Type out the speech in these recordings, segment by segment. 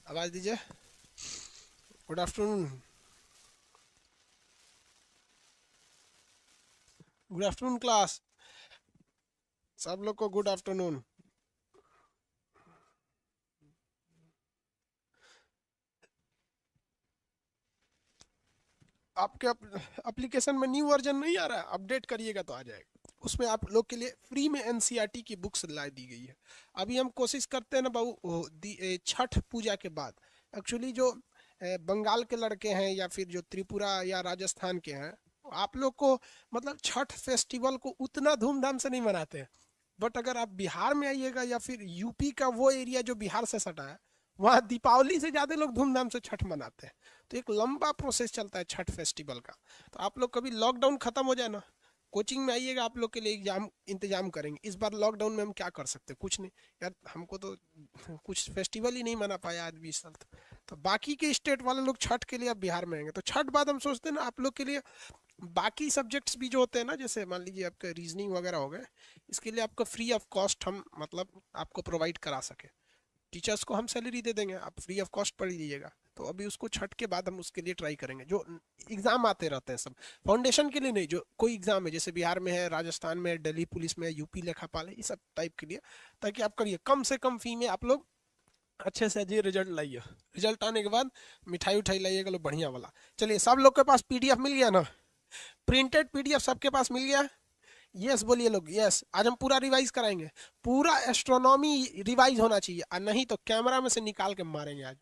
आवाज दीजिए। Good afternoon. Good afternoon class. सब लोग को गुड आफ्टरनून। आपके एप्लीकेशन में न्यू वर्जन नहीं आ रहा है, अपडेट करिएगा तो आ जाएगा। उसमें आप लोग के लिए फ्री में एनसीईआरटी की बुक्स ला दी गई है। अभी हम कोशिश करते हैं ना बाबू, छठ पूजा के बाद एक्चुअली जो बंगाल के लड़के हैं या फिर जो त्रिपुरा या राजस्थान के हैं, आप लोग को मतलब छठ फेस्टिवल को उतना धूमधाम से नहीं मनाते हैं। बट अगर आप बिहार में आइएगा या फिर यूपी का वो एरिया जो बिहार से सटा है, वहाँ दीपावली से ज़्यादा लोग धूमधाम से छठ मनाते हैं। तो एक लंबा प्रोसेस चलता है छठ फेस्टिवल का। तो आप लोग कभी लॉकडाउन खत्म हो जाए ना, कोचिंग में आइएगा, आप लोग के लिए एग्जाम इंतजाम करेंगे। इस बार लॉकडाउन में हम क्या कर सकते हैं, कुछ नहीं। यार हमको तो कुछ फेस्टिवल ही नहीं मना पाया आज 20 साल। तो बाकी के स्टेट वाले लोग छठ के लिए अब बिहार में आएंगे, तो छठ बाद हम सोचते हैं ना आप लोग के लिए बाकी सब्जेक्ट्स भी जो होते हैं ना, जैसे मान लीजिए आपके रीजनिंग वगैरह हो गए, इसके लिए आपको फ्री ऑफ कॉस्ट हम मतलब आपको प्रोवाइड करा सके। टीचर्स को हम सैलरी दे देंगे, आप फ्री ऑफ कॉस्ट पढ़ लीजिएगा। तो अभी उसको छठ के बाद हम उसके लिए ट्राई करेंगे। जो एग्जाम आते रहते हैं सब फाउंडेशन के लिए नहीं, जो कोई एग्जाम है जैसे बिहार में है, राजस्थान में है, दिल्ली पुलिस में है, यूपी लेखापाल है, ये सब टाइप के लिए, ताकि आप करिए कम से कम फी में आप लोग अच्छे से जी रिजल्ट लाइए। रिजल्ट आने के बाद मिठाई उठाई लाइएगा लो बढ़िया वाला। चलिए, सब लोग के पास पीडीएफ मिल गया ना? प्रिंटेड पीडीएफ सबके पास मिल गया? यस बोलिए लोग, यस। आज हम पूरा रिवाइज कराएंगे। पूरा एस्ट्रोनॉमी रिवाइज होना चाहिए, और नहीं तो कैमरा में से निकाल के मारेंगे आज।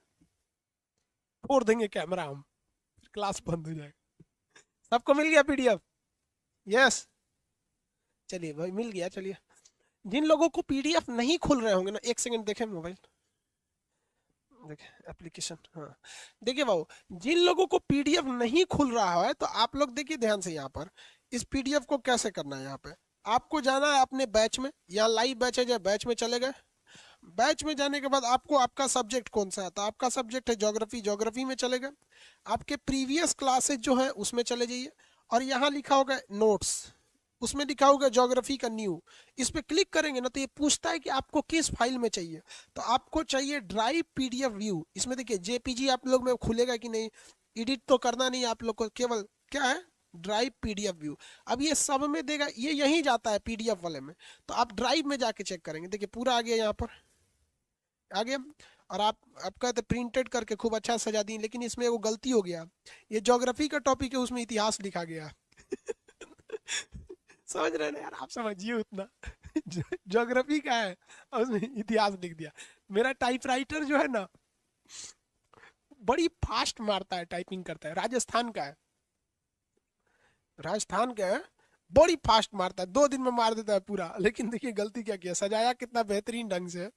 फोड़ देंगे कैमरा हम, क्लास बंद हो जाएगा। सबको मिल गया पीडीएफ? यस। चलिए भाई, मिल गया। चलिए, जिन लोगों को पीडीएफ नहीं खुल रहे होंगे ना, एक सेकंड देखें मोबाइल, देखिए एप्लीकेशन, हाँ। देखिए बाबू, जिन लोगों को पीडीएफ नहीं खुल रहा है तो आप लोग देखिए ध्यान से यहाँ पर, इस पीडीएफ को कैसे करना है। यहाँ पे आपको जाना है अपने बैच में, या लाइव बैच है, या बैच में चले गए। बैच में जाने के बाद आपको आपका सब्जेक्ट कौन सा है, तो आपका सब्जेक्ट है ज्योग्राफी, ज्योग्राफी में चले गए। आपके प्रीवियस क्लासेज जो है उसमें चले जाइए, और यहाँ लिखा होगा नोट्स, उसमें लिखा होगा ज्योग्राफी का न्यू। इस पे क्लिक करेंगे ना तो ये पूछता है कि आपको किस फाइल में चाहिए। तो आपको चाहिए ड्राइव पीडीएफ व्यू। इसमें देखिए जेपीजी आप लोग में खुलेगा कि नहीं, एडिट तो करना नहीं आप लोग को, केवल क्या है, ड्राइव पीडीएफ व्यू। अब ये सब में देगा, ये यहीं जाता है पीडीएफ वाले में। तो आप ड्राइव में जाके चेक करेंगे, देखिए पूरा आ गया यहाँ पर, आ गया। और आप कहते प्रिंटेड करके खूब अच्छा सजा दी, लेकिन इसमें वो गलती हो गया। ये ज्योग्राफी का टॉपिक है, उसमें इतिहास लिखा गया। समझ रहे हैं ना यार, आप समझिए उतना। ज्योग्राफी का है और उसमें इतिहास लिख दिया। मेरा टाइपराइटर जो है ना, बड़ी फास्ट मारता है, टाइपिंग करता है, राजस्थान का है। राजस्थान का है, बड़ी फास्ट मारता है, 2 दिन में मार देता है पूरा। लेकिन देखिए गलती क्या किया, सजाया कितना बेहतरीन ढंग से,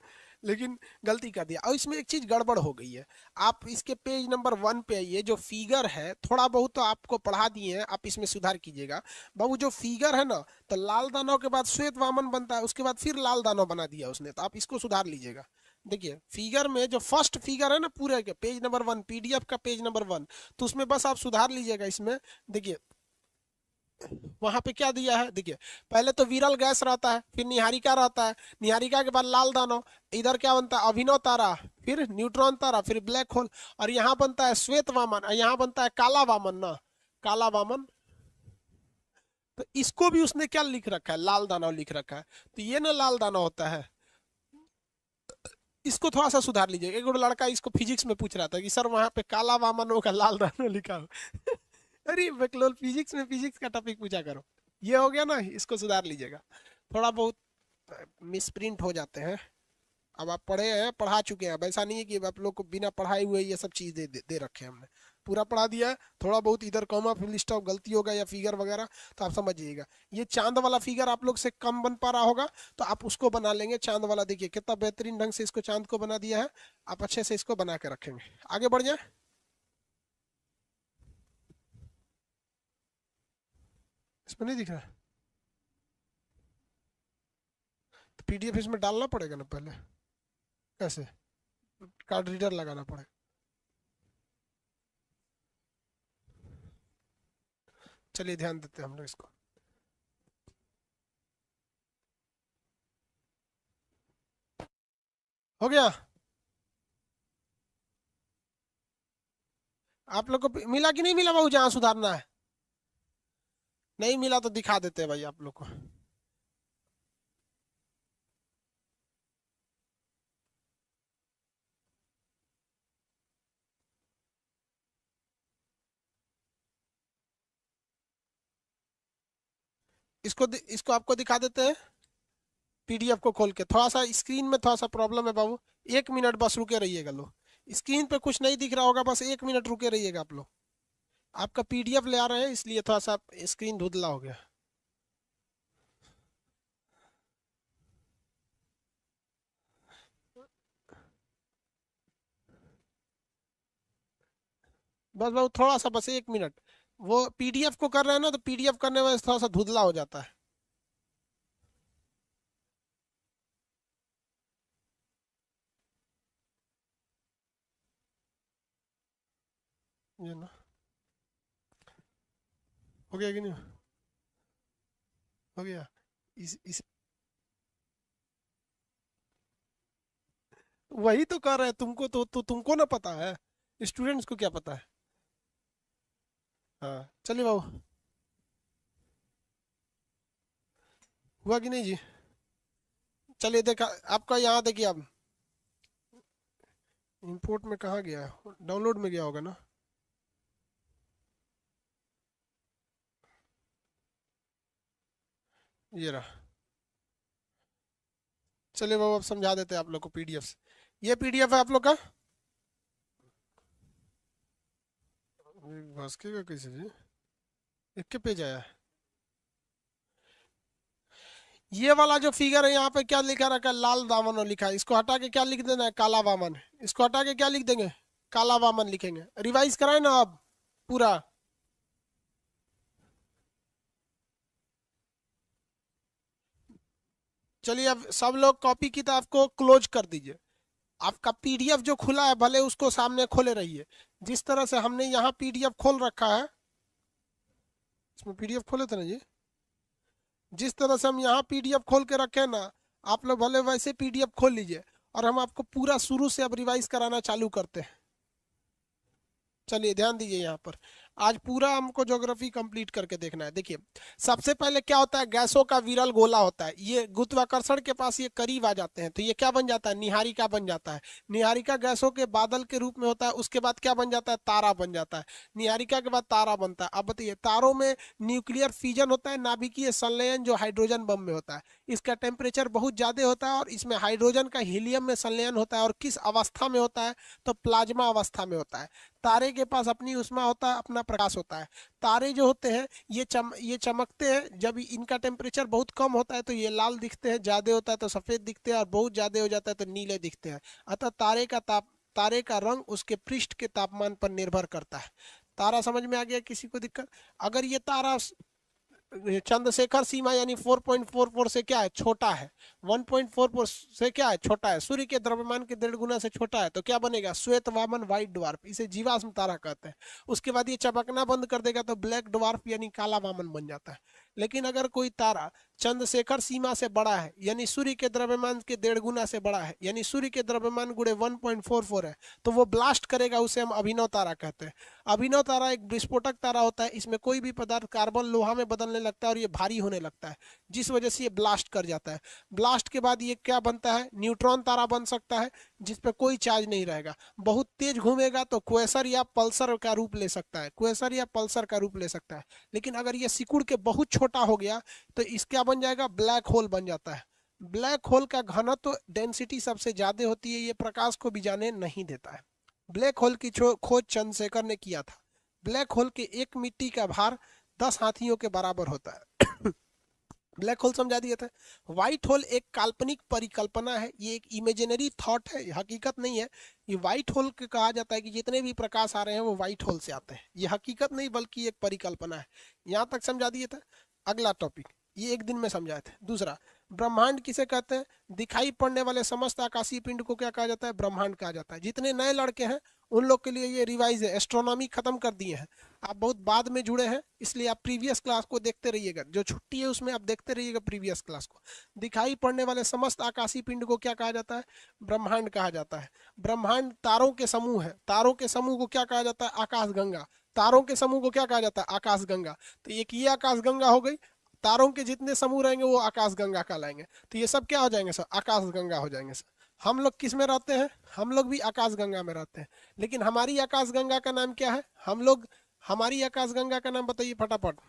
लेकिन गलती कर दिया। और इसमें एक चीज गड़बड़ हो गई है। आप इसके पेज नंबर 1 पे आइए, जो फिगर है थोड़ा बहुत तो आपको पढ़ा दिए हैं, आप इसमें सुधार कीजिएगा। बाबू जो फिगर है ना, तो लाल दानव के बाद श्वेत वामन बनता है, उसके बाद फिर लाल दानव बना दिया उसने, तो आप इसको सुधार लीजिएगा। देखिए फिगर में जो फर्स्ट फिगर है ना, पूरे के पेज नंबर 1, पीडीएफ का पेज नंबर 1, तो उसमें बस आप सुधार लीजिएगा इसमें। देखिए वहां पे क्या दिया है, देखिए पहले तो विरल गैस रहता है, फिर निहारिका रहता है, निहारिका के बाद लाल दानव, इधर क्या बनता है, अभिनव तारा, फिर न्यूट्रॉन तारा, फिर ब्लैक होल, और यहाँ बनता है श्वेत वामन, और यहाँ बनता है काला वामन ना, काला वामन। तो इसको भी उसने क्या लिख रखा है, लाल दानव लिख रखा है। तो ये ना लाल दानव होता है। इसको थोड़ा सा सुधार लीजिए। एक और लड़का इसको फिजिक्स में पूछ रहा था कि सर वहां पे काला वामन होगा, लाल दानव लिखा हो। अरे बकलोल, फिजिक्स में फिजिक्स का टॉपिक पूछा करो। ये हो गया ना, इसको सुधार लीजिएगा। थोड़ा बहुत मिसप्रिंट हो जाते हैं। अब आप पढ़े हैं, पढ़ा चुके हैं, अब ऐसा नहीं है कि आप लोग को बिना पढ़ाए हुए ये सब चीज़ दे रखे हैं हमने। पूरा पढ़ा दिया है। थोड़ा बहुत इधर कॉमा फिल स्टॉप गलती होगा या फिगर वगैरह, तो आप समझ जाइएगा। ये चांद वाला फिगर आप लोग से कम बन पा रहा होगा, तो आप उसको बना लेंगे चांद वाला। देखिए कितना बेहतरीन ढंग से इसको चांद को बना दिया है। आप अच्छे से इसको बना के रखेंगे, आगे बढ़ जाए। इसमें नहीं दिख रहा? तो पीडीएफ इसमें डालना पड़ेगा ना पहले। कैसे? कार्ड रीडर लगाना पड़ेगा। चलिए ध्यान देते हैं हम लोग इसको। हो गया। आप लोग को मिला कि नहीं मिला बाबू, जहाँ सुधारना है? नहीं मिला तो दिखा देते हैं भाई आप लोग को। इसको आपको दिखा देते हैं, पीडीएफ को खोल के। थोड़ा सा स्क्रीन में थोड़ा सा प्रॉब्लम है बाबू, 1 मिनट बस रुके रहिएगा लोग। स्क्रीन पे कुछ नहीं दिख रहा होगा, बस 1 मिनट रुके रहिएगा आप लोग। आपका पीडीएफ ले आ रहे हैं इसलिए थोड़ा सा स्क्रीन धुंधला हो गया। बस बाबू थोड़ा सा, बस 1 मिनट। वो पीडीएफ को कर रहे हैं ना, तो पीडीएफ करने में थोड़ा सा धुंधला हो जाता है। ये ना, हो गया कि नहीं? हो गया। इस वही तो कर रहे हैं, तुमको तो तुमको ना पता है, स्टूडेंट्स को क्या पता है। हाँ चलिए बाबू, हुआ कि नहीं जी? चलिए देखा आपका, यहाँ देखिए अब इंपोर्ट में कहाँ गया है, डाउनलोड में गया होगा ना। ये रहा। चलिए बाबू अब समझा देते हैं आप लोग को पीडीएफ से। ये पीडीएफ है आप लोग का। भास्कर का कैसे जी? एक के पेज आया है? ये वाला जो फिगर है यहाँ पे क्या लिखा रखा है, लाल दामन लिखा है, इसको हटा के क्या लिख देना है, काला वामन। इसको हटा के क्या लिख देंगे, काला वामन लिखेंगे। रिवाइज कराए ना अब पूरा? चलिए अब सब लोग कॉपी किताब को क्लोज कर दीजिए। आपका पीडीएफ जो खुला है भले उसको सामने खोले रहिए। जिस तरह से हमने यहाँ पीडीएफ खोल रखा है, इसमें पीडीएफ खोले थे ना जी, जिस तरह से हम यहाँ पीडीएफ खोल के रखे हैं ना, आप लोग भले वैसे पीडीएफ खोल लीजिए। और हम आपको पूरा शुरू से अब रिवाइज कराना चालू करते हैं। चलिए ध्यान दीजिए यहाँ पर। आज पूरा हमको ज्योग्राफी कंप्लीट करके देखना है। देखिए सबसे पहले क्या होता है, गैसों का विरल गोला होता है, ये गुरुत्वाकर्षण के पास ये करीब आ जाते हैं तो ये क्या बन जाता है, निहारिका बन जाता है। निहारिका गैसों के बादल के रूप में होता है, उसके बाद क्या बन जाता है, तारा बन जाता है। निहारिका के बाद तारा बनता है। अब बताइए, तारों में न्यूक्लियर फिजन होता है, नाभिकीय संलयन जो हाइड्रोजन बम में होता है। इसका टेम्परेचर बहुत ज्यादा होता है और इसमें हाइड्रोजन का हीलियम में संलयन होता है। और किस अवस्था में होता है, तो प्लाज्मा अवस्था में होता है। तारे के पास अपनी ऊष्मा होता है, अपना प्रकाश होता है। तारे जो होते हैं ये चमकते हैं, जब इनका टेम्परेचर बहुत कम होता है तो ये लाल दिखते हैं, ज्यादा होता है तो सफेद दिखते हैं, और बहुत ज्यादा हो जाता है तो नीले दिखते हैं। अतः तारे का रंग उसके पृष्ठ के तापमान पर निर्भर करता है। तारा समझ में आ गया किसी को दिक्कत? अगर ये तारा चंद्रशेखर सीमा यानी 4.44 से क्या है, छोटा है, 1.44 से क्या है, छोटा है, सूर्य के द्रव्यमान के 1.5 गुना से छोटा है, तो क्या बनेगा, श्वेत वामन व्हाइट ड्वार्फ, इसे जीवाश्म तारा कहते हैं। उसके बाद ये चमकना बंद कर देगा तो ब्लैक ड्वार्फ यानी काला वामन बन जाता है। लेकिन अगर कोई तारा चंद्रशेखर सीमा से बड़ा है, यानी सूर्य के द्रव्यमान के 1.5 गुना से बड़ा है, यानी सूर्य के द्रव्यमान गुणे 1.44 है, तो वो ब्लास्ट करेगा, उसे हम अभिनव तारा कहते हैं। अभिनव तारा एक विस्फोटक तारा होता है, इसमें कोई भी पदार्थ कार्बन लोहा में बदलने लगता है और ये भारी होने लगता है, जिस वजह से ये ब्लास्ट कर जाता है। ब्लास्ट के बाद ये क्या बनता है, न्यूट्रॉन तारा बन सकता है, जिसपे कोई चार्ज नहीं रहेगा। बहुत तेज घूमेगा तो क्वेसर या पल्सर का रूप ले सकता है, क्वेसर या पल्सर का रूप ले सकता है। लेकिन अगर ये सिकुड़ के बहुत छोटा हो गया तो इस क्या बन जाएगा, ब्लैक होल बन जाता है। ब्लैक होल का घनत्व तो डेंसिटी सबसे ज्यादा होती है, ये प्रकाश को भी जाने नहीं देता है। ब्लैक होल की खोज चंद्रशेखर ने किया था। ब्लैक होल के एक मिट्टी का भार 10 हाथियों के बराबर होता है। ब्लैक होल समझा दिए थे। व्हाइट होल एक काल्पनिक परिकल्पना है, ये एक इमेजिनरी थॉट है, हकीकत नहीं है। ये व्हाइट होल के कहा जाता है कि जितने भी प्रकाश आ रहे हैं वो व्हाइट होल से आते हैं, ये हकीकत नहीं बल्कि एक परिकल्पना है। यहाँ तक समझा दिए थे। अगला टॉपिक, ये एक दिन में समझाए थे। दूसरा, ब्रह्मांड किसे कहते हैं? दिखाई पड़ने वाले समस्त आकाशीय पिंड को क्या कहा जाता है? ब्रह्मांड कहा जाता है। जितने नए लड़के हैं उन लोग के लिए ये रिवाइज है, एस्ट्रोनॉमी खत्म कर दिए हैं। आप बहुत बाद में जुड़े हैं, इसलिए आप प्रीवियस क्लास को देखते रहिएगा, जो छुट्टी है उसमें आप देखते रहिएगा प्रीवियस क्लास को। दिखाई पड़ने वाले समस्त आकाशीय पिंड को क्या कहा जाता है? ब्रह्मांड कहा जाता है। ब्रह्मांड तारों के समूह है, तारों के समूह को क्या कहा जाता है? आकाशगंगा। तारों के समूह को क्या कहा जाता है? आकाशगंगा। तो एक ये आकाशगंगा हो गई, तारों के जितने समूह रहेंगे वो आकाशगंगा कहलाएंगे। तो ये सब क्या हो जाएंगे सर? आकाशगंगा हो जाएंगे सर। हम लोग किस में रहते हैं? हम लोग भी आकाशगंगा में रहते हैं, लेकिन हमारी आकाशगंगा का नाम क्या है? हम लोग, हमारी आकाशगंगा का नाम बताइए फटाफट।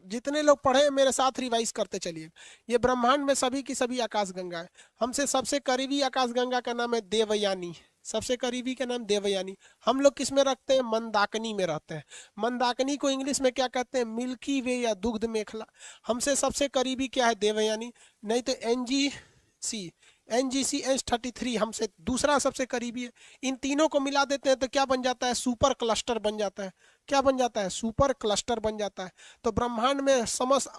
जितने लोग पढ़े हैं मेरे साथ रिवाइज करते चलिए। ये ब्रह्मांड में सभी की सभी आकाशगंगा है। हमसे सबसे करीबी आकाशगंगा का नाम है देवयानी। सबसे करीबी का नाम देवयानी। हम लोग किस में रखते हैं? मंदाकिनी में रहते हैं। मंदाकिनी को इंग्लिश में क्या कहते हैं? मिल्की वे या दुग्ध मेखला। हमसे सबसे करीबी क्या है? देवयानी। नहीं तो NGC, NGC H33 हमसे दूसरा सबसे करीबी है। इन तीनों को मिला देते हैं तो क्या बन जाता है? सुपर क्लस्टर बन जाता है। क्या बन जाता है? सुपर क्लस्टर बन जाता है। तो ब्रह्मांड में समस्त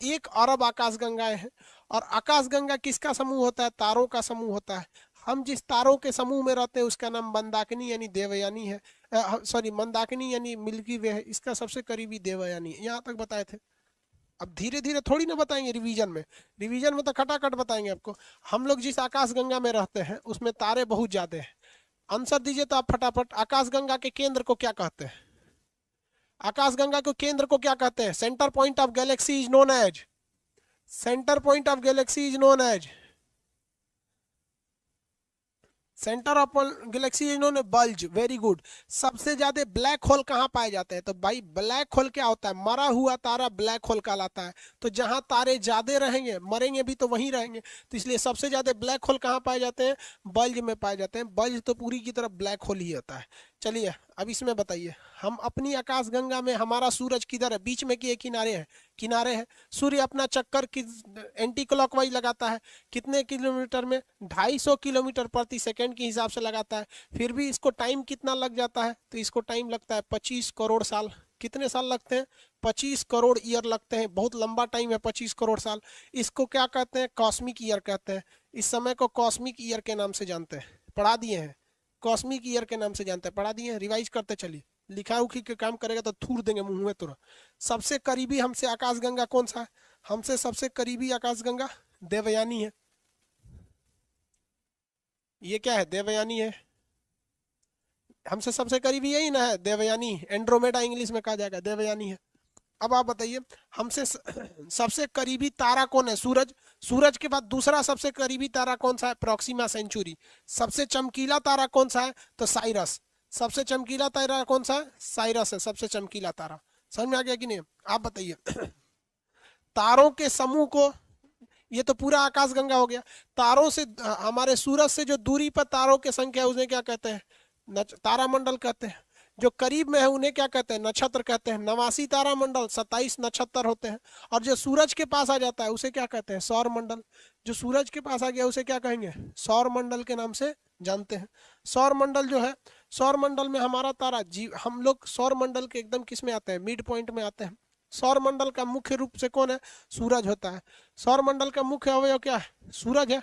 1 अरब आकाशगंगाएं हैं। और आकाशगंगा किसका समूह होता है? तारों का समूह होता है। हम जिस तारों के समूह में रहते हैं उसका नाम मंदाकिनी यानी देवयानी है। सॉरी, मंदाकिनी यानी मिल्की वे है। इसका सबसे करीबी देवयानी है। यहाँ तक बताए थे। अब धीरे धीरे थोड़ी ना बताएंगे रिवीजन में। रिवीजन में तो खटाखट बताएंगे आपको। हम लोग जिस आकाशगंगा में रहते हैं उसमें तारे बहुत ज्यादा हैं। आंसर दीजिए तो आप फटाफट। आकाशगंगा के केंद्र को क्या कहते हैं? आकाशगंगा के केंद्र को क्या कहते हैं? Centre point of galaxy is known as, centre point of galaxy is known as, centre of galaxy इन्होंने बल्ज। Very good. सबसे ज्यादा ब्लैक होल कहाँ पाए जाते हैं? तो भाई ब्लैक होल क्या होता है? मरा हुआ तारा ब्लैक होल कहलाता है। तो जहां तारे ज्यादा रहेंगे, मरेंगे भी तो वहीं रहेंगे। तो इसलिए सबसे ज्यादा ब्लैक होल कहाँ पाए जाते हैं? बल्ज में पाए जाते हैं। बल्ज तो पूरी की तरफ ब्लैक होल ही होता है। चलिए अब इसमें बताइए, हम अपनी आकाशगंगा में हमारा सूरज किधर है? बीच में कि किनारे है? किनारे है। सूर्य अपना चक्कर एंटी क्लॉकवाइज लगाता है। कितने किलोमीटर में? 250 किलोमीटर प्रति सेकंड के हिसाब से लगाता है। फिर भी इसको टाइम कितना लग जाता है? तो इसको टाइम लगता है 25 करोड़ साल। कितने साल लगते हैं? 25 करोड़ ईयर लगते हैं। बहुत लंबा टाइम है 25 करोड़ साल। इसको क्या कहते हैं? कॉस्मिक ईयर कहते हैं। इस समय को कॉस्मिक ईयर के नाम से जानते हैं। पढ़ा दिए हैं, कॉस्मिक ईयर के नाम से जानते हैं। पढ़ा दिए हैं, रिवाइज करते चलिए। लिखा उखी के काम करेगा तो थूर देंगे मुंह में तुरंत। सबसे करीबी हमसे आकाशगंगा कौन सा है? हमसे सबसे करीबी आकाशगंगा देवयानी है। ये क्या है? देवयानी है। हमसे सबसे करीबी यही ना है, देवयानी। एंड्रोमेडा इंग्लिश में कहा जाएगा, देवयानी है। अब आप बताइए, हमसे सबसे करीबी तारा कौन है? सूरज। सूरज के बाद दूसरा सबसे करीबी तारा कौन सा है? Proxima Centauri. सबसे चमकीला तारा कौन सा है? तो साइरस। सबसे चमकीला तारा कौन सा है? साइरस है सबसे चमकीला तारा। समझ में आ गया कि नहीं? आप बताइए। तारों के समूह को, ये तो पूरा आकाशगंगा हो गया। तारों से, हमारे सूरज से जो दूरी पर तारों की संख्या है उन्हें क्या कहते हैं? तारामंडल कहते हैं। जो करीब में है उन्हें क्या कहते हैं? नक्षत्र कहते हैं। 89 तारामंडल, 27 नक्षत्र होते हैं। और जो सूरज के पास आ जाता है उसे क्या कहते हैं? सौर मंडल। जो सूरज के पास आ गया उसे क्या कहेंगे? सौर मंडल के नाम से जानते हैं। सौर मंडल जो है, सौर मंडल में हमारा तारा हम लोग सौर मंडल के एकदम किस में आते हैं? मिड पॉइंट में आते हैं। सौर मंडल का मुख्य रूप से कौन है? सूरज होता है। सौर मंडल का मुख्य अवयव क्या है? सूरज है।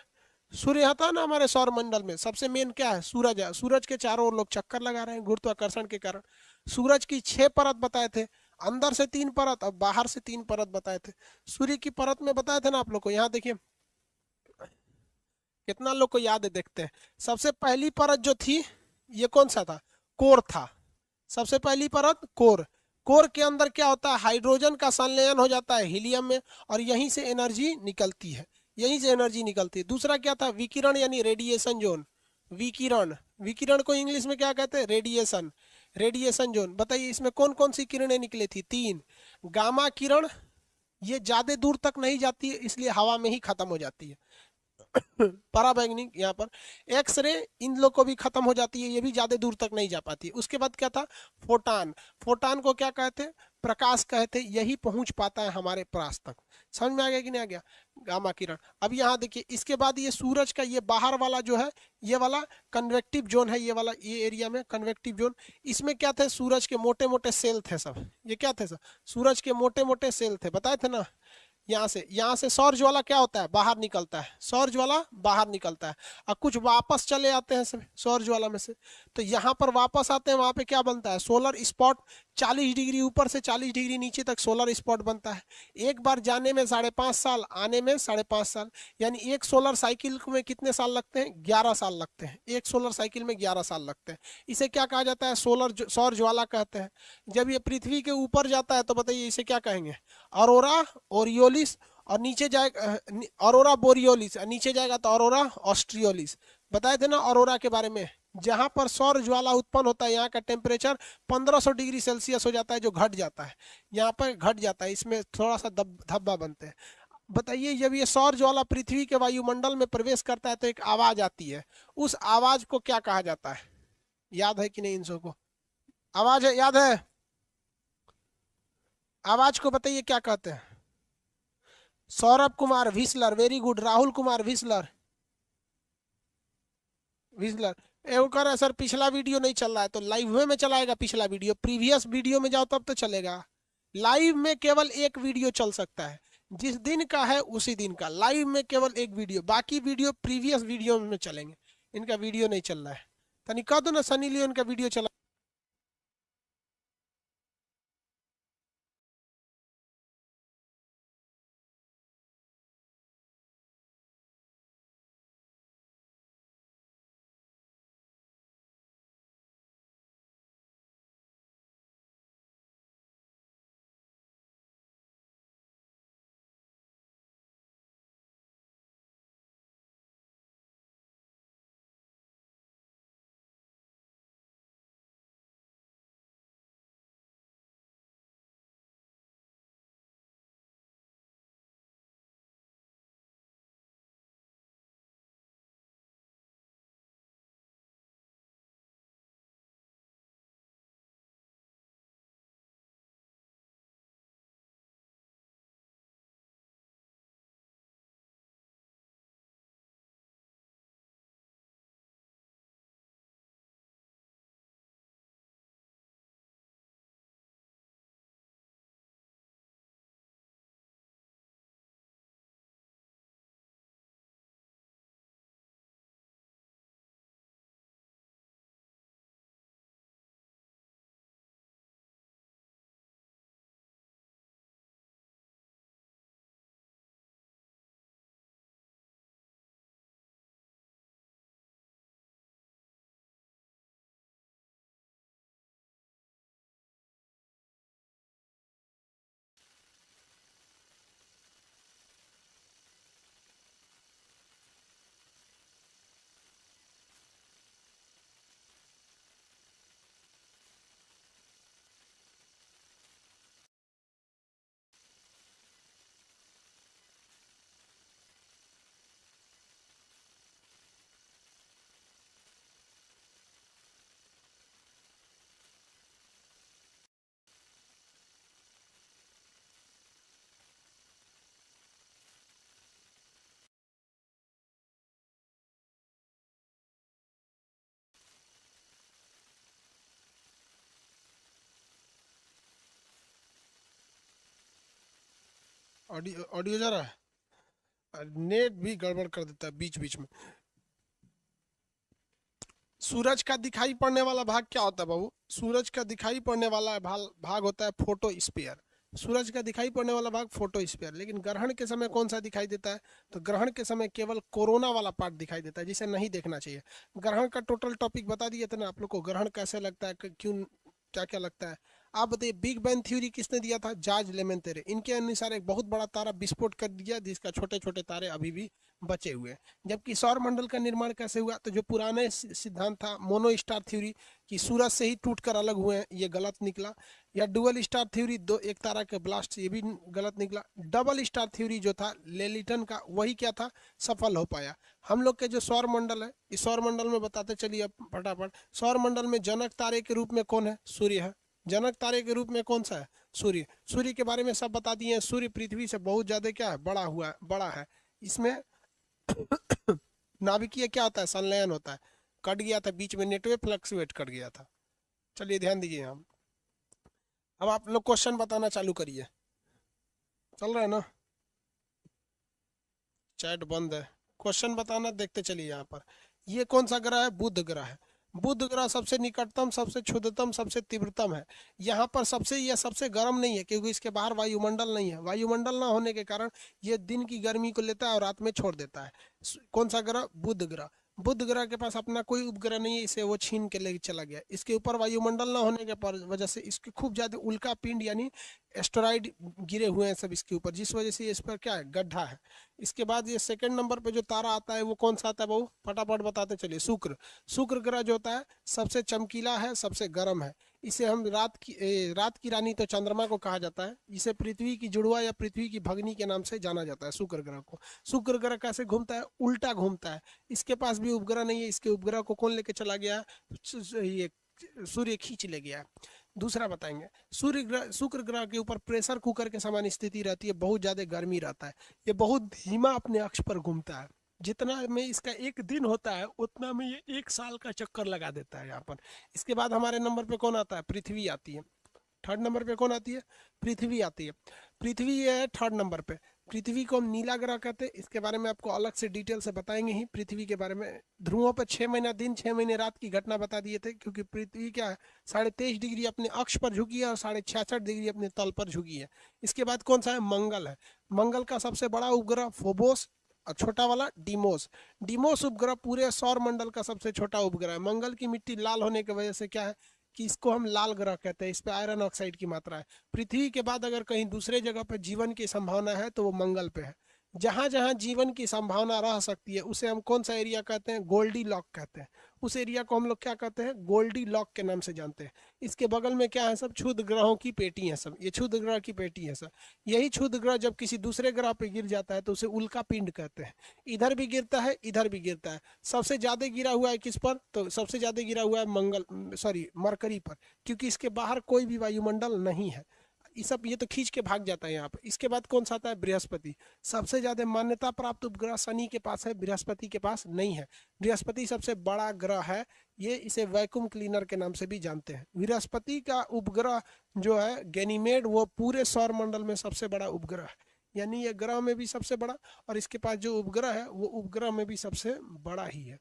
सूर्य आता है ना हमारे सौर मंडल में, सबसे मेन क्या है? सूरज है। सूरज के चारों ओर लोग चक्कर लगा रहे हैं गुरुत्वाकर्षण के कारण। सूरज की 6 परत बताए थे, अंदर से 3 परत और बाहर से 3 परत बताए थे। सूर्य की परत में बताए थे ना आप लोग को। यहाँ देखिए कितना लोग को याद है, देखते हैं। सबसे पहली परत जो थी ये कौन सा था? कोर था। सबसे पहली परत कोर। कोर के अंदर क्या होता है? हाइड्रोजन का संलयन हो जाता है हीलियम में और यहीं से एनर्जी निकलती है। यहीं से एनर्जी निकलती है। दूसरा क्या था? विकिरण यानी रेडिएशन जोन। विकिरण, विकिरण को इंग्लिश में क्या कहते हैं? रेडिएशन। Radiation zone. बताइए इसमें कौन कौन सी किरणें निकली थी? 3। गामा किरण, ये ज्यादा दूर तक नहीं जाती है इसलिए हवा में ही खत्म हो जाती है। पराबैंगनी यहाँ पर एक्सरे इन लोग को भी खत्म हो जाती है, ये भी ज्यादा दूर तक नहीं जा पाती है। उसके बाद क्या था, फोटान। फोटान को क्या कहते हैं, प्रकाश कहते हैं, यही पहुंच पाता है हमारे पास तक। समझ में आ गया कि नहीं आ गया, गामा किरण। अब यहाँ देखिए, इसके बाद ये सूरज का ये बाहर वाला जो है, ये वाला कन्वेक्टिव जोन है, ये वाला ये एरिया में कन्वेक्टिव जोन, इसमें क्या थे, सूरज के मोटे मोटे सेल थे सब। ये क्या थे सब, सूरज के मोटे मोटे सेल थे, बताए थे ना। यहाँ से सौर ज्वाला क्या होता है, बाहर निकलता है, सौर ज्वाला बाहर निकलता है, और कुछ वापस चले आते हैं सब सौर ज्वाला में से। तो यहाँ पर वापस आते हैं, वहां पे क्या बनता है, सोलर स्पॉट। 40 डिग्री ऊपर से 40 डिग्री नीचे तक सोलर स्पॉट बनता है। एक बार जाने में 5.5 साल, आने में 5.5 साल, यानी एक सोलर साइकिल में कितने साल लगते हैं, 11 साल लगते हैं। एक सोलर साइकिल में 11 साल लगते हैं। इसे क्या कहा जाता है, सौर ज्वाला कहते हैं। जब ये पृथ्वी के ऊपर जाता है तो बताइए इसे क्या कहेंगे, अरोरा ओरियोलिस, और नीचे जाएगा अरोरा बोरियोलिस, नीचे जाएगा तो अरोरा ऑस्ट्रियोलिस। बताए थे ना अरोरा के बारे में, जहां पर सौर ज्वाला उत्पन्न होता है यहाँ का टेम्परेचर 1500 डिग्री सेल्सियस हो जाता है, जो घट जाता है, यहाँ पर घट जाता है, इसमें थोड़ा सा धब्बा बनते हैं। बताइए, जब ये सौर ज्वाला पृथ्वी के वायुमंडल में प्रवेश करता है तो एक आवाज आती है, उस आवाज को क्या कहा जाता है, याद है कि नहीं इन सबको, आवाज है, याद है, आवाज को बताइए क्या कहते हैं। Saurabh Kumar whistler, very good, Rahul Kumar whistler, whistler. वो कह रहा है सर पिछला वीडियो नहीं चल रहा है, तो लाइव में चलाएगा पिछला वीडियो, प्रीवियस वीडियो में जाओ तब तो चलेगा। लाइव में केवल एक वीडियो चल सकता है, जिस दिन का है उसी दिन का, लाइव में केवल एक वीडियो, बाकी वीडियो प्रीवियस वीडियो में चलेंगे। इनका वीडियो नहीं चल रहा है, तनिक कह दो ना सनी लियोन का वीडियो चला। ऑडियो ऑडियो जा रहा है, नेट भी गड़बड़ कर देता है बीच बीच में। सूरज का दिखाई पड़ने वाला भाग क्या होता है बाबू, सूरज का दिखाई पड़ने वाला भाग होता है फोटोस्फीयर। सूरज का दिखाई पड़ने वाला भाग फोटोस्फीयर। लेकिन ग्रहण के समय कौन सा दिखाई देता है, तो ग्रहण के समय केवल कोरोना वाला पार्ट दिखाई देता है, जिसे नहीं देखना चाहिए। ग्रहण का टोटल टॉपिक बता दिए थे ना आप लोग को, ग्रहण कैसे लगता है, क्यों, क्या क्या लगता है। आप बताइए बिग बैंग थ्योरी किसने दिया था? जॉर्ज लेमेंटेरे। इनके अनुसार एक बहुत बड़ा तारा विस्फोट कर दिया जिसका छोटे छोटे तारे अभी भी बचे हुए हैं। जबकि सौर मंडल का निर्माण कैसे हुआ? तो जो पुराने सिद्धांत था मोनो स्टार थ्योरी कि सूरज से ही टूटकर अलग हुए हैं, ये गलत निकला। या डुअल स्टार थ्योरी, दो एक तारा के ब्लास्ट, ये भी गलत निकला। डबल स्टार थ्योरी जो था लेलिटन का, वही क्या था? सफल हो पाया। हम लोग के जो सौर मंडल है, इस सौर मंडल में बताते चलिए अब फटाफट। सौर मंडल में जनक तारे के रूप में कौन है? सूर्य है। जनक तारे के रूप में कौन सा है? सूर्य। सूर्य के बारे में सब बता दिए हैं। सूर्य पृथ्वी से बहुत ज्यादा क्या है? बड़ा है। इसमें नाभिकीय क्या होता है? संलयन होता है। कट गया था बीच में, नेटवे फ्लक्चुएट कट गया था। चलिए ध्यान दीजिए हम। अब आप लोग क्वेश्चन बताना चालू करिए। चल रहा है ना? चैट बंद है। क्वेश्चन बताना देखते चलिए। यहाँ पर ये कौन सा ग्रह है? बुध ग्रह है। बुध ग्रह सबसे निकटतम, सबसे क्षुद्रतम, सबसे तीव्रतम है। यहाँ पर सबसे, यह सबसे गर्म नहीं है क्योंकि इसके बाहर वायुमंडल नहीं है। वायुमंडल ना होने के कारण ये दिन की गर्मी को लेता है और रात में छोड़ देता है। कौन सा ग्रह? बुध ग्रह। बुध ग्रह के पास अपना कोई उपग्रह नहीं है, इसे वो छीन के ले चला गया। इसके ऊपर वायुमंडल ना होने के वजह से इसके खूब ज्यादा उल्का पिंड यानी एस्टेरॉइड गिरे हुए हैं सब इसके ऊपर, जिस वजह से इस पर क्या है? गड्ढा है। इसके बाद ये सेकंड नंबर पे जो तारा आता है वो कौन सा आता है बहू? फटाफट बताते चलिए। शुक्र। शुक्र ग्रह जो होता है सबसे चमकीला है, सबसे गर्म है। इसे हम रात की रानी तो चंद्रमा को कहा जाता है। इसे पृथ्वी की जुड़वा या पृथ्वी की भगनी के नाम से जाना जाता है शुक्र ग्रह को। शुक्र ग्रह कैसे घूमता है? उल्टा घूमता है। इसके पास भी उपग्रह नहीं है। इसके उपग्रह को कौन लेके चला गया? ये सूर्य खींच ले गया। दूसरा बताएंगे। सूर्य ग्रह, शुक्र ग्रह के ऊपर प्रेशर कुकर के समान स्थिति रहती है, बहुत ज्यादा गर्मी रहता है। ये बहुत धीमा अपने अक्ष पर घूमता है। जितना में इसका एक दिन होता है उतना में ये एक साल का चक्कर लगा देता है यहाँ पर। इसके बाद हमारे नंबर पे कौन आता है? पृथ्वी आती है। थर्ड नंबर पे कौन आती है? पृथ्वी आती है। पृथ्वी ये है थर्ड नंबर पे। पृथ्वी को हम नीला ग्रह कहते हैं। इसके बारे में आपको अलग से डिटेल से बताएंगे ही पृथ्वी के बारे में। ध्रुवों पर 6 महीना दिन 6 महीने रात की घटना बता दिए थे, क्योंकि पृथ्वी क्या है? 23.5 डिग्री अपने अक्ष पर झुकी है और 66.5 डिग्री अपने तल पर झुकी है। इसके बाद कौन सा है? मंगल है। मंगल का सबसे बड़ा उपग्रह फोबोस और छोटा वाला डीमोस। डीमोस उपग्रह पूरे सौर मंडल का सबसे छोटा उपग्रह है। मंगल की मिट्टी लाल होने की वजह से क्या है कि इसको हम लाल ग्रह कहते हैं। इस पे आयरन ऑक्साइड की मात्रा है। पृथ्वी के बाद अगर कहीं दूसरे जगह पर जीवन की संभावना है तो वो मंगल पे है। जहां जहां जीवन की संभावना रह सकती है उसे हम कौन सा एरिया कहते हैं? गोल्डी लॉक कहते हैं। उस एरिया को हम लोग क्या कहते हैं? गोल्डी लॉक के नाम से जानते हैं। इसके बगल में क्या है? सब क्षुद्र ग्रहों की पेटी है सब। ये क्षुद्र ग्रह की पेटी है सब। यही क्षुद्र ग्रह जब किसी दूसरे ग्रह पे गिर जाता है तो उसे उल्का पिंड कहते हैं। इधर भी गिरता है, इधर भी गिरता है। सबसे ज्यादा गिरा हुआ है किस पर? तो सबसे ज्यादा गिरा हुआ है मरकरी पर, क्योंकि इसके बाहर कोई भी वायुमंडल नहीं है। ये सब ये तो खींच के भाग जाता है यहाँ पे। इसके बाद कौन सा आता है? बृहस्पति। सबसे ज्यादा मान्यता प्राप्त उपग्रह शनि के पास है, बृहस्पति के पास नहीं है। बृहस्पति सबसे बड़ा ग्रह है। ये इसे वैक्यूम क्लीनर के नाम से भी जानते हैं। बृहस्पति का उपग्रह जो है गैनीमेड, वो पूरे सौर मंडल में सबसे बड़ा उपग्रह है। यानी ये ग्रह में भी सबसे बड़ा, और इसके पास जो उपग्रह है वो उपग्रह में भी सबसे बड़ा ही है।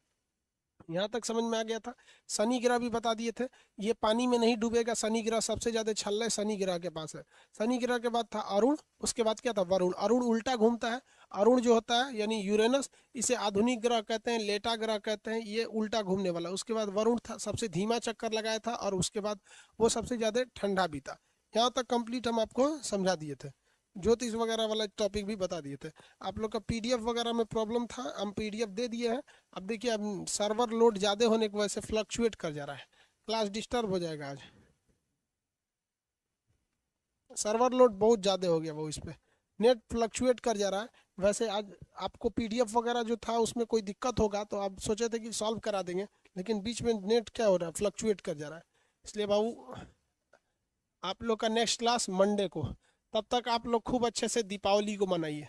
यहाँ तक समझ में आ गया था। शनि ग्रह भी बता दिए थे। ये पानी में नहीं डूबेगा। शनि ग्रह सबसे ज्यादा छल्ले शनि ग्रह के पास है। शनि ग्रह के बाद था अरुण, उसके बाद क्या था? वरुण। अरुण उल्टा घूमता है। अरुण जो होता है यानी यूरेनस, इसे आधुनिक ग्रह कहते हैं, लेटा ग्रह कहते हैं। ये उल्टा घूमने वाला। उसके बाद वरुण था, सबसे धीमा चक्कर लगाया था, और उसके बाद वो सबसे ज्यादा ठंडा भी था। यहाँ तक कंप्लीट हम आपको समझा दिए थे। ज्योतिष वगैरह वाला टॉपिक भी बता दिए थे। आप लोग का पीडीएफ वगैरह में प्रॉब्लम था, हम पीडीएफ दे दिए हैं। अब देखिए, अब सर्वर लोड ज़्यादा होने की वजह से फ्लक्चुएट कर जा रहा है। क्लास डिस्टर्ब हो जाएगा आज। सर्वर लोड बहुत ज़्यादा हो गया वो, इस पर नेट फ्लक्चुएट कर जा रहा है। वैसे आज आपको पीडीएफ वगैरह जो था उसमें कोई दिक्कत होगा तो आप सोचे थे कि सॉल्व करा देंगे, लेकिन बीच में नेट क्या हो रहा है? फ्लक्चुएट कर जा रहा है। इसलिए बाबू आप लोग का नेक्स्ट क्लास मंडे को। तब तक आप लोग खूब अच्छे से दीपावली को मनाइए।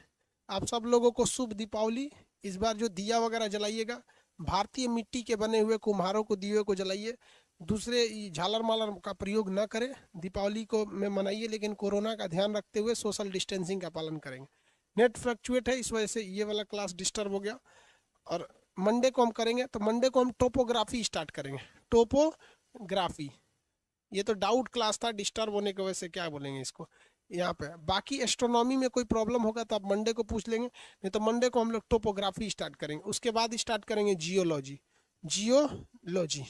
आप सब लोगों को शुभ दीपावली। इस बार जो दिया वगैरह जलाइएगा, भारतीय मिट्टी के बने हुए कुम्हारों को दिए को जलाइए। दूसरे झालर मालर का प्रयोग न करें। दीपावली को में मनाइए, लेकिन कोरोना का ध्यान रखते हुए सोशल डिस्टेंसिंग का पालन करेंगे। नेट फ्लक्चुएट है, इस वजह से ये वाला क्लास डिस्टर्ब हो गया। और मंडे को हम करेंगे, तो मंडे को हम टोपोग्राफी स्टार्ट करेंगे। टोपोग्राफी, ये तो डाउट क्लास था, डिस्टर्ब होने की वजह से क्या बोलेंगे इसको यहाँ पे। बाकी एस्ट्रोनॉमी में कोई प्रॉब्लम होगा तो आप मंडे को पूछ लेंगे, नहीं तो मंडे को हम लोग टोपोग्राफी स्टार्ट करेंगे। उसके बाद स्टार्ट करेंगे जियोलॉजी। जियोलॉजी